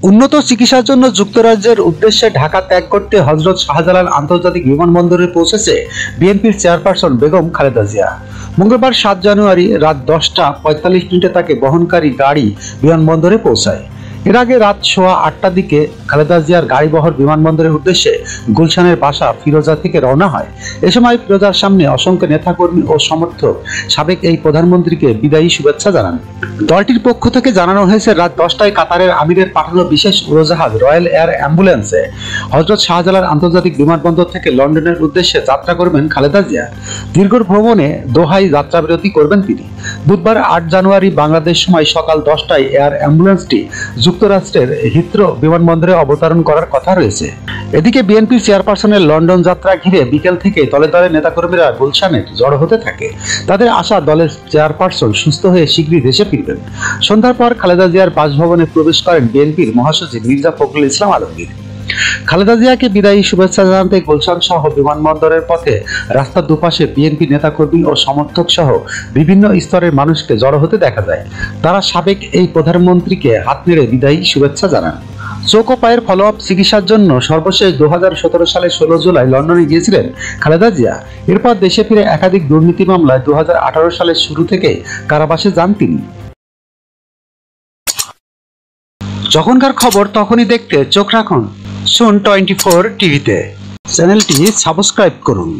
উন্নত চিকিৎসার জন্য যুক্তরাজ্যের উদ্দেশ্যে ঢাকা ত্যাগ করতে হযরত শাহজালাল আন্তর্জাতিক বিমানবন্দরে পৌঁছেছে বিএনপির চেয়ারপারসন বেগম খালেদা জিয়া। মঙ্গলবার 7 জানুয়ারি রাত 10টা 45 মিনিটে তাকে বহনকারী গাড়ি বিমানবন্দরে পৌঁছায়। এর আগে রাত 8:15টার দিকে খালেদা জিয়ার গাড়িবহর বিমানবন্দরের উদ্দেশ্যে গুলশানের বাসা ফিরোজা থেকে রওনা হয়। এ সময় ফিরোজার সামনে অসংখ্য নেতাকর্মী ও সমর্থক সাবেক এই প্রধানমন্ত্রীকে বিদায়ী শুভেচ্ছা জানান। দলটির পক্ষ থেকে জানানো হয়েছে, রাত 10টায় কাতারের আমিরের পাঠানো বিশেষ উড়োজাহাজ রয়্যাল এয়ার অ্যাম্বুলেন্সে হযরত শাহজালাল আন্তর্জাতিক বিমানবন্দর থেকে লন্ডনের উদ্দেশ্যে যাত্রা করবেন খালেদা জিয়া। দীর্ঘ ভ্রমণে দোহায় যাত্রাবিরতি করবেন তিনি। বুধবার 8 জানুয়ারি বাংলাদেশ সময় সকাল 10টায় এয়ার অ্যাম্বুলেন্সটি যুক্তরাষ্ট্রের হিথ্রো বিমানবন্দরে অবতরণ করার কথা রয়েছে। এদিকে বিএনপির চেয়ারপারসনের লন্ডন যাত্রা ঘিরে বিকেল থেকে দলে দলে নেতাকর্মীরা গুলশানে জড়ো হতে থাকে। তাদের আশা, দলের চেয়ারপারসন সুস্থ হয়ে শীঘ্রই দেশে ফিরবেন। সন্ধ্যার পর খালেদা জিয়ার বাসভবনে প্রবেশ করেন বিএনপির মহাসচিব মির্জা ফখরুল ইসলাম আলমগীর। খালেদা জিয়াকে বিদায়ী শুভেচ্ছা জানাতে গুলশান সহ বিমানবন্দরের পথে রাস্তার দুপাশে বিএনপি নেতাকর্মী ও সমর্থক সহ বিভিন্ন স্তরের মানুষকে জড়ো হতে দেখা যায়। তারা সাবেক এই প্রধানমন্ত্রীকে হাত নেড়ে বিদায়ী শুভেচ্ছা জানান। চোখ ও পায়ের ফলো আপ চিকিৎসার জন্য সর্বশেষ 2017 সালের 16 জুলাই লন্ডনে গিয়েছিলেন খালেদা জিয়া। এরপর দেশে ফিরে একাধিক দুর্নীতি মামলায় 2018 সালের শুরু থেকে কারাবাসে যান তিনি। যখনকার খবর তখনই দেখতে চোখ রাখুন সুন 24 টিভিতে। চ্যানেলটি সাবস্ক্রাইব করুন।